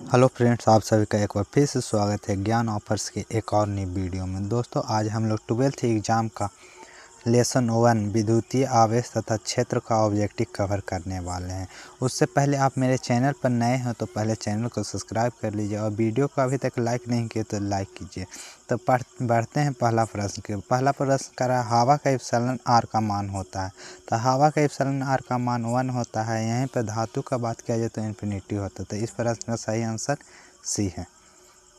Hello friends, आप सभी का एक बार फिर से स्वागत है ज्ञान ऑफर्स की एक और नई वीडियो में। दोस्तों, आज हम लोग 12th एग्ज़ाम का लेसन 1 विद्युतीय आवेश तथा क्षेत्र का ऑब्जेक्टिव कवर करने वाले हैं। उससे पहले आप मेरे चैनल पर नए हैं तो पहले चैनल को सब्सक्राइब कर लीजिए और वीडियो को अभी तक लाइक नहीं किए तो लाइक कीजिए। तो बढ़ते हैं पहला प्रश्न के। पहला प्रश्न कर रहा है, हवा का एप्सिलॉन आर का मान होता है। तो हवा का एप्सिलॉन आर का मान 1 होता है। यहीं पर धातु का बात किया जाए तो इन्फिनिटी होता है। तो इस प्रश्न का सही आंसर सी है।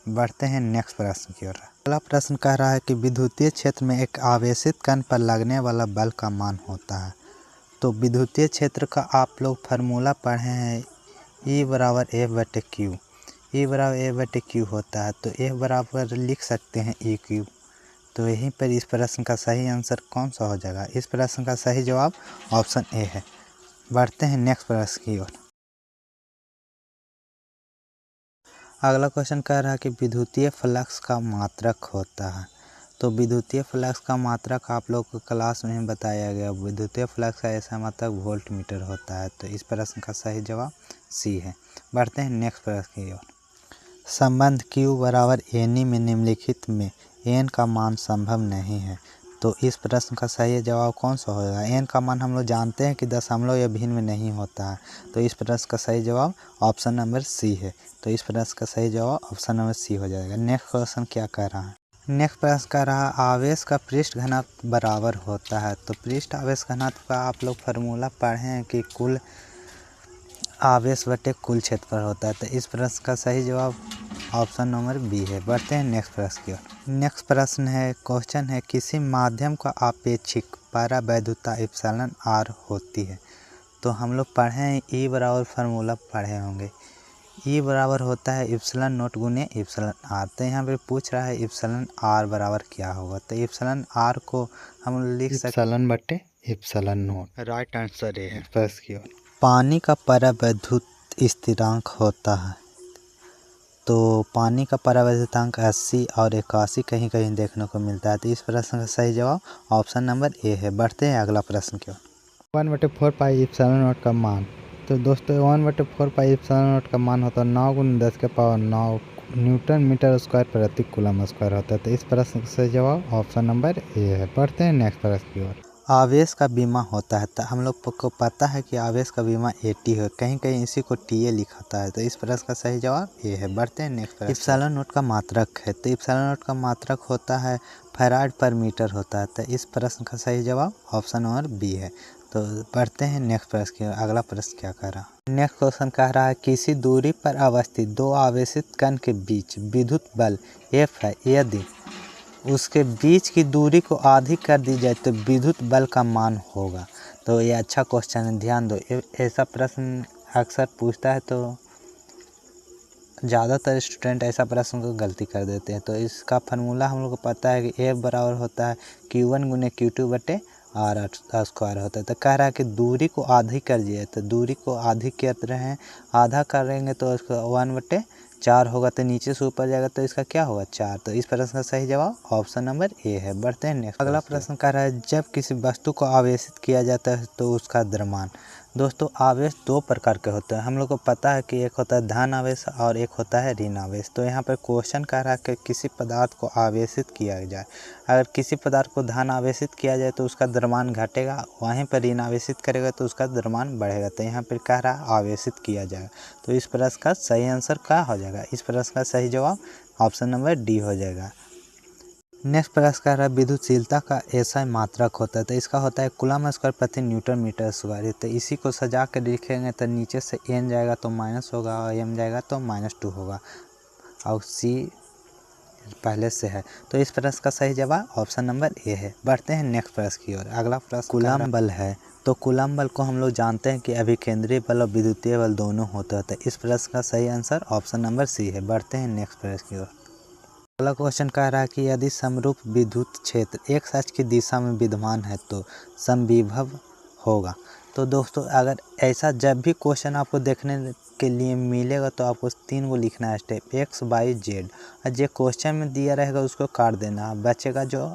बढ़ते हैं नेक्स्ट प्रश्न की ओर। अगला प्रश्न कह रहा है कि विद्युतीय क्षेत्र में एक आवेशित कण पर लगने वाला बल का मान होता है। तो विद्युतीय क्षेत्र का आप लोग फार्मूला पढ़े हैं, E बराबर F/Q। E बराबर F/Q होता है। तो F बराबर लिख सकते हैं EQ। तो यहीं पर इस प्रश्न का सही आंसर कौन सा हो जाएगा? इस प्रश्न का सही जवाब ऑप्शन ए है। बढ़ते हैं नेक्स्ट प्रश्न की ओर। अगला क्वेश्चन कह रहा है कि विद्युतीय फ्लक्स का मात्रक होता है। तो विद्युतीय फ्लक्स का मात्रक आप लोग को क्लास में बताया गया। विद्युतीय फ्लक्स का ऐसा मात्रक वोल्ट मीटर होता है। तो इस प्रश्न का सही जवाब सी है। बढ़ते हैं नेक्स्ट प्रश्न की ओर। संबंध Q बराबर N में निम्नलिखित में N का मान संभव नहीं है। तो इस प्रश्न का सही जवाब कौन सा होगा? N का मान हम लोग जानते हैं कि दशमलव या भिन्न में नहीं होता है। तो इस प्रश्न का सही जवाब ऑप्शन नंबर सी है। तो इस प्रश्न का सही जवाब ऑप्शन नंबर सी हो जाएगा। नेक्स्ट क्वेश्चन क्या कह रहा है? नेक्स्ट प्रश्न कह रहा है, आवेश का पृष्ठ घनत्व बराबर होता है। तो पृष्ठ आवेश घनत्व का आप लोग फार्मूला पढ़े हैं कि कुल आवेश बटे कुल क्षेत्रफल होता है। तो इस प्रश्न का सही जवाब ऑप्शन नंबर बी है। बढ़ते हैं नेक्स्ट प्रश्न की ओर। नेक्स्ट प्रश्न है, क्वेश्चन है, किसी माध्यम का आपेक्षिक परावैद्युता एप्सिलॉन आर होती है। तो हम लोग पढ़े हैं ई बराबर फार्मूला पढ़े होंगे। ई बराबर होता है एप्सिलॉन नोट गुने एप्सिलॉन आर। तो यहाँ पे पूछ रहा है एप्सिलॉन आर बराबर क्या होगा। तो एप्सिलॉन आर को हम लिख सकते एप्सिलॉन बटे एप्सिलॉन नोट। राइट आंसर ये है प्रश्न की ओर। पानी का परावैद्युत स्थिरांक होता है। तो पानी का परावैद्युतांक 80 और 81 कहीं कहीं देखने को मिलता है। तो इस प्रश्न का सही जवाब ऑप्शन नंबर ए है। बढ़ते हैं अगला प्रश्न की ओर। 1/4 पाई एप्सिलॉन नोट का मान। तो दोस्तों 1/4 पाई एप्सिलॉन नोट का मान होता है 9 × 10⁻9 न्यूटन मीटर स्क्वायर प्रति कूलम स्क्वायर होता है। तो इस प्रश्न का सही जवाब ऑप्शन नंबर ए है। बढ़ते हैं नेक्स्ट प्रश्न की ओर। आवेश का बीमा होता है। तो हम लोग को पता है कि आवेश का बीमा AT है। कहीं कहीं इसी को TA लिखाता है। तो इस प्रश्न का सही जवाब ए है। बढ़ते हैं नेक्स्ट प्रश्न। एप्सिलॉन नोट का मात्रक है। तो एप्सिलॉन नोट का मात्रक होता है फैराड पर मीटर होता है। तो इस प्रश्न का सही जवाब ऑप्शन नंबर बी है। तो बढ़ते हैं नेक्स्ट प्रश्न की। अगला प्रश्न क्या कह रहा है? नेक्स्ट क्वेश्चन कह रहा है, किसी दूरी पर अवस्थित दो आवेशित कण के बीच विद्युत बल F है। यदि उसके बीच की दूरी को आधी कर दी जाए तो विद्युत बल का मान होगा। तो ये अच्छा क्वेश्चन है, ध्यान दो। ऐसा प्रश्न अक्सर पूछता है तो ज़्यादातर स्टूडेंट ऐसा प्रश्न को गलती कर देते हैं। तो इसका फार्मूला हम लोग को पता है कि F बराबर होता है Q1 × Q2 बटे R स्क्वायर होता है। तो कह रहा है कि दूरी को आधी कर दिए। तो दूरी को आधी कर रहे हैं, आधा करेंगे तो उसका 1/4 होगा। तो नीचे से ऊपर जाएगा तो इसका क्या होगा? 4। तो इस प्रश्न का सही जवाब ऑप्शन नंबर ए है। बढ़ते हैं नेक्स्ट। अगला प्रश्न कह रहा है, जब किसी वस्तु को आवेशित किया जाता है तो उसका द्रव्यमान। दोस्तों, आवेश दो प्रकार के होते हैं। हम लोग को पता है कि एक होता है धन आवेश और एक होता है ऋण आवेश। तो यहाँ पर क्वेश्चन कह रहा है कि किसी पदार्थ को आवेशित किया जाए। अगर किसी पदार्थ को धन आवेशित किया जाए तो उसका द्रव्यमान घटेगा, वहीं पर ऋण आवेशित करेगा तो उसका द्रव्यमान बढ़ेगा। तो यहाँ पर कह रहा है आवेशित किया जाएगा। तो इस प्रश्न का सही आंसर क्या हो जाएगा? इस प्रश्न का सही जवाब ऑप्शन नंबर डी हो जाएगा। नेक्स्ट प्रश्न कह रहा है, विद्युतशीलता का ऐसा मात्रक होता है। तो इसका होता है कूलम स्क्वायर प्रति न्यूटन मीटर स्क्वायर। तो इसी को सजा कर लिखेंगे तो नीचे से n जाएगा तो माइनस होगा और m जाएगा तो -2 होगा और c पहले से है। तो इस प्रश्न का सही जवाब ऑप्शन नंबर ए है। बढ़ते हैं नेक्स्ट प्रश्न की ओर। अगला प्रश्न कूलम बल है। तो कूलम बल को हम लोग जानते हैं कि अभिकेंद्रीय बल और विद्युतीय बल दोनों होते हैं। इस प्रश्न का सही आंसर ऑप्शन नंबर सी है। बढ़ते हैं नेक्स्ट प्रश्न की ओर। अगला क्वेश्चन कह रहा है कि यदि समरूप विद्युत क्षेत्र x अक्ष की दिशा में विद्यमान है तो समविभव होगा। तो दोस्तों, अगर ऐसा जब भी क्वेश्चन आपको देखने के लिए मिलेगा तो आपको 3 को लिखना है स्टेप, x, y, z। और जो क्वेश्चन में दिया रहेगा उसको काट देना, बचेगा जो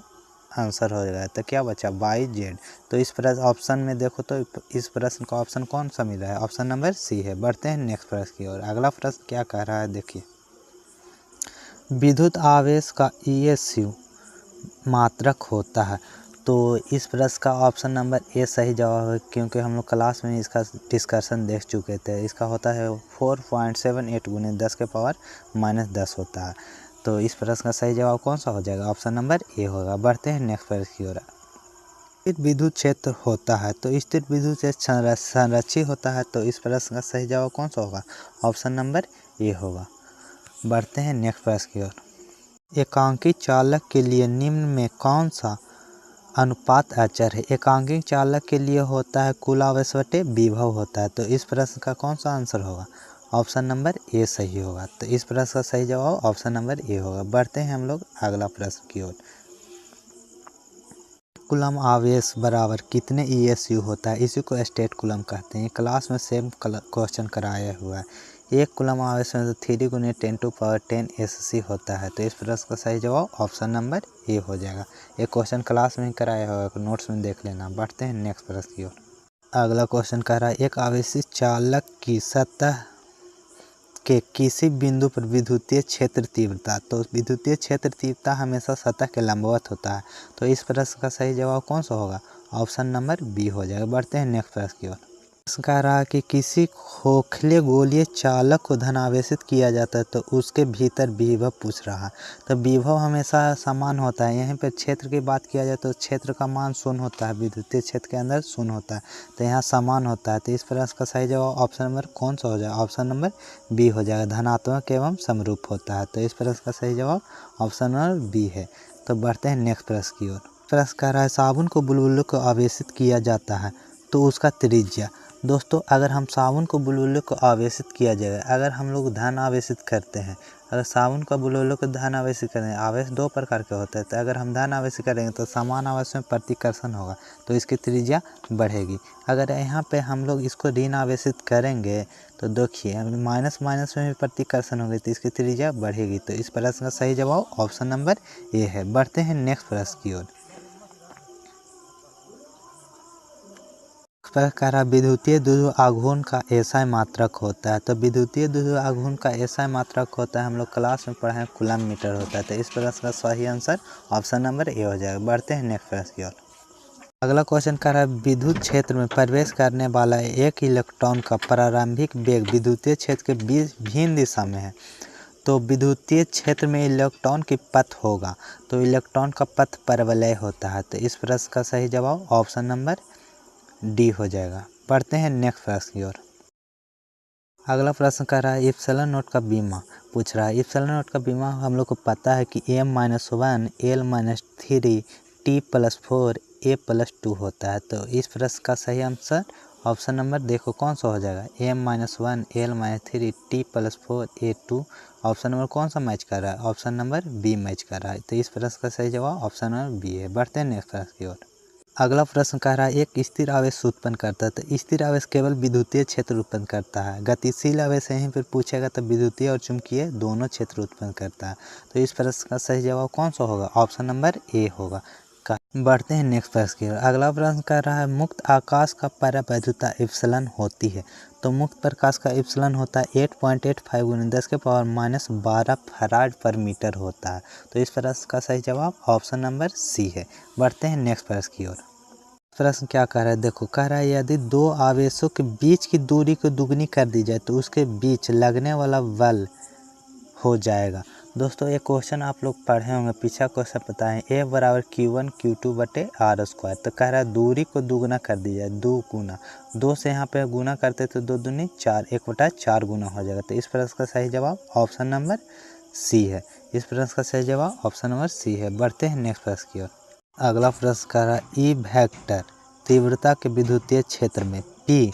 आंसर हो जाएगा। तो क्या बचा वाई जेड। तो इस प्रश्न ऑप्शन में देखो तो इस प्रश्न का ऑप्शन कौन सा मिल रहा है, ऑप्शन नंबर सी है। बढ़ते हैं नेक्स्ट प्रश्न की ओर। अगला प्रश्न क्या कह रहा है देखिए, विद्युत आवेश का ईएसयू मात्रक होता है। तो इस प्रश्न का ऑप्शन नंबर ए सही जवाब है, क्योंकि हम लोग क्लास में इसका डिस्कशन देख चुके थे। इसका होता है 4.78 गुने 10 के पावर -10 होता है। तो इस प्रश्न का सही जवाब कौन सा हो जाएगा, ऑप्शन नंबर ए होगा। बढ़ते हैं नेक्स्ट प्रश्न की ओर। स्थिर विद्युत क्षेत्र होता है, तो स्थिर विद्युत क्षेत्र संरक्षित होता है। तो इस प्रश्न का सही जवाब कौन सा होगा, ऑप्शन नंबर ए होगा। बढ़ते हैं नेक्स्ट प्रश्न की ओर। एकांकी चालक के लिए निम्न में कौन सा अनुपात अचर है। एकांकी चालक के लिए होता है कुल आवेश बटे विभव होता है। तो इस प्रश्न का कौन सा आंसर होगा, ऑप्शन नंबर ए सही होगा। तो इस प्रश्न का सही जवाब ऑप्शन नंबर ए होगा। बढ़ते हैं हम लोग अगला प्रश्न की ओर। कूलम आवेश बराबर कितने ईएसयू होता है, इसी को स्टेट कूलम कहते हैं। क्लास में सेम क्वेश्चन कराया हुआ है। एक कूलम आवेश में तो 3 गुने 10⁻10 SC होता है। तो इस प्रश्न का सही जवाब ऑप्शन नंबर ए हो जाएगा। एक क्वेश्चन क्लास में ही कराया हुआ है, नोट्स में देख लेना। बढ़ते हैं नेक्स्ट प्रश्न की ओर। अगला क्वेश्चन कह रहा है, एक आवेशित चालक की सतह के किसी बिंदु पर विद्युतीय क्षेत्र तीव्रता। तो विद्युतीय क्षेत्र तीव्रता हमेशा सतह के लंबवत होता है। तो इस प्रश्न का सही जवाब कौन सा होगा, ऑप्शन नंबर बी हो जाएगा। बढ़ते हैं नेक्स्ट प्रश्न की ओर। प्रश्न कह रहा है कि किसी खोखले गोलीय चालक को धनावेशित किया जाता है, तो उसके भीतर विभव पूछ रहा है। तो विभव हमेशा समान होता है। यहीं पर क्षेत्र की बात किया जाए तो क्षेत्र का मान शून्य होता है, विद्युतीय क्षेत्र के अंदर शून्य होता है। तो यहाँ समान होता है। तो इस प्रश्न का सही जवाब ऑप्शन नंबर कौन सा हो जाएगा, ऑप्शन नंबर बी हो जाएगा। धनात्मक एवं समरूप होता है। तो इस प्रश्न का सही जवाब ऑप्शन नंबर बी है। तो बढ़ते हैं नेक्स्ट प्रश्न की ओर। प्रश्न कह रहा है, साबुन को बुलबुलों को आवेशित किया जाता है, तो उसका त्रिज्या। दोस्तों, अगर हम साबुन को बुलबुलों को आवेशित किया जाए, अगर हम लोग धन आवेशित करते हैं, अगर साबुन का बुलबुलों को धन आवेशित करें, आवेश 2 प्रकार के होते हैं। तो अगर हम धन आवेशित करेंगे तो समान आवेश में प्रतिकर्षण होगा, तो इसकी त्रिज्या बढ़ेगी। अगर यहाँ पे हम लोग इसको ऋण आवेशित करेंगे तो देखिए माइनस माइनस में भी प्रतिकर्षण होगी, तो इसकी त्रिज्या बढ़ेगी। तो इस प्रश्न का सही जवाब ऑप्शन नंबर ए है। बढ़ते हैं नेक्स्ट प्रश्न की ओर। कह रहा विद्युतीय द्विध्रुव आघूर्ण का एसआई मात्रक होता है। तो विद्युतीय द्विध्रुव आघूर्ण का एसआई मात्रक होता है, हम लोग क्लास में पढ़े हैं कूलम मीटर होता है। तो इस प्रश्न का सही आंसर ऑप्शन नंबर ए हो जाएगा। बढ़ते हैं नेक्स्ट प्रश्न की ओर। अगला क्वेश्चन कह रहा है, विद्युत क्षेत्र में प्रवेश करने वाला एक इलेक्ट्रॉन का प्रारंभिक वेग विद्युतीय क्षेत्र के भिन्न दिशा में है। तो विद्युतीय क्षेत्र में इलेक्ट्रॉन की पथ होगा, तो इलेक्ट्रॉन का पथ परवलय होता है। तो इस प्रश्न का सही जवाब ऑप्शन नंबर डी हो जाएगा। पढ़ते हैं नेक्स्ट प्रश्न की ओर। अगला प्रश्न कर रहा है, इप्सिलॉन नोट का बीमा पूछ रहा है। इप्सिलॉन नोट का बीमा हम लोग को पता है कि m-1 l-3 t+4 a+2 होता है। तो इस प्रश्न का सही आंसर ऑप्शन नंबर देखो कौन सा हो जाएगा, m-1 l-3 t+4 a2। Option number कौन सा मैच कर रहा है, ऑप्शन नंबर बी मैच कर रहा है। तो इस प्रश्न का सही जवाब ऑप्शन नंबर बी है। बढ़ते हैं नेक्स्ट प्रश्न की ओर। अगला प्रश्न कह रहा है, एक स्थिर आवेश उत्पन्न करता है। तो स्थिर आवेश केवल विद्युतीय क्षेत्र उत्पन्न करता है। गतिशील आवेश यहीं पर पूछेगा तो विद्युतीय और चुंबकीय दोनों क्षेत्र उत्पन्न करता है। तो इस प्रश्न का सही जवाब कौन सा होगा, ऑप्शन नंबर ए होगा। बढ़ते हैं नेक्स्ट प्रश्न की ओर। अगला प्रश्न कर रहा है, मुक्त आकाश का परावैद्युता एप्सिलॉन होती है। तो मुक्त प्रकाश का एप्सिलॉन होता है 8.85 गुने 10 के पावर -12 फराड पर मीटर होता है। तो इस प्रश्न का सही जवाब ऑप्शन नंबर सी है। बढ़ते हैं नेक्स्ट प्रश्न की ओर। प्रश्न क्या कह रहा है देखो, कह रहा है यदि दो आवेशों के बीच की दूरी को दुगनी कर दी जाए तो उसके बीच लगने वाला बल हो जाएगा। दोस्तों, ये क्वेश्चन आप लोग पढ़े होंगे, पीछा क्वेश्चन पता है, F बराबर Q1 Q2 बटे R²। तो कह रहा है दूरी को दुगुना कर दी जाए, 2 गुना 2 से यहाँ पे गुना करते तो 2 दूनी 4, 1/4 गुना हो जाएगा। तो इस प्रश्न का सही जवाब ऑप्शन नंबर सी है। इस प्रश्न का सही जवाब ऑप्शन नंबर सी है। बढ़ते हैं नेक्स्ट प्रश्न की ओर। अगला प्रश्न कह रहा है, ई वेक्टर तीव्रता के विद्युतीय क्षेत्र में P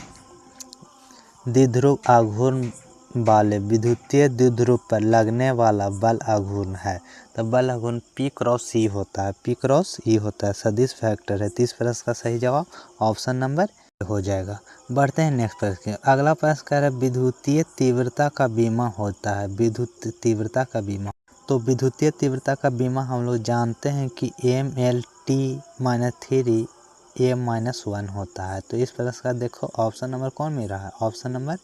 द्विध्रुव आघूर्ण वाले विद्युतीय द्विध्रुव पर लगने वाला बल आघूर्ण है। तो बल आघूर्ण P×E होता है, P×E होता है, सदिश वेक्टर है। तो इस प्रश्न का सही जवाब ऑप्शन नंबर हो जाएगा। बढ़ते हैं नेक्स्ट प्रश्न। अगला प्रश्न कह रहा है, विद्युतीय तीव्रता का बीमा होता है। विद्युत तीव्रता का बीमा, तो विद्युतीय तीव्रता का बीमा हम लोग जानते हैं कि mLt t-3 a-1 होता है। तो इस प्रश्न का देखो ऑप्शन नंबर कौन मिल रहा है, ऑप्शन नंबर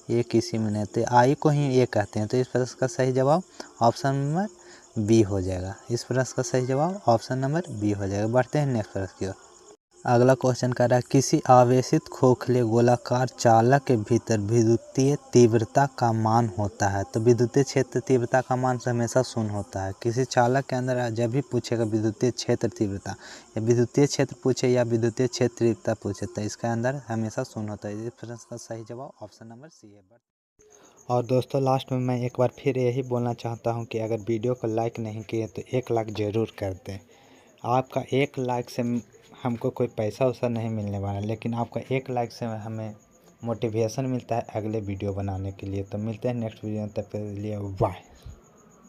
ए किसी में नहीं, तो आई को ही ए कहते हैं। तो इस प्रश्न का सही जवाब ऑप्शन नंबर बी हो जाएगा। इस प्रश्न का सही जवाब ऑप्शन नंबर बी हो जाएगा। बढ़ते हैं नेक्स्ट प्रश्न की ओर। अगला क्वेश्चन कह रहा है किसी आवेशित खोखले गोलाकार चालक के भीतर विद्युतीय तीव्रता का मान होता है। तो विद्युतीय क्षेत्र तीव्रता का मान हमेशा शून्य होता है। किसी चालक के अंदर जब भी पूछेगा विद्युतीय क्षेत्र तीव्रता या विद्युतीय क्षेत्र पूछे या विद्युतीय क्षेत्र तीव्रता पूछे तो इसके अंदर हमेशा शून्य होता है। इस प्रश्न का सही जवाब ऑप्शन नंबर सी है। और दोस्तों लास्ट में मैं एक बार फिर यही बोलना चाहता हूँ कि अगर वीडियो को लाइक नहीं किए तो 1 लाख ज़रूर कर दें। आपका 1 लाइक से हमको कोई पैसा वैसा नहीं मिलने वाला, लेकिन आपका 1 लाइक से हमें मोटिवेशन मिलता है अगले वीडियो बनाने के लिए। तो मिलते हैं नेक्स्ट वीडियो में, तब तक के लिए बाय।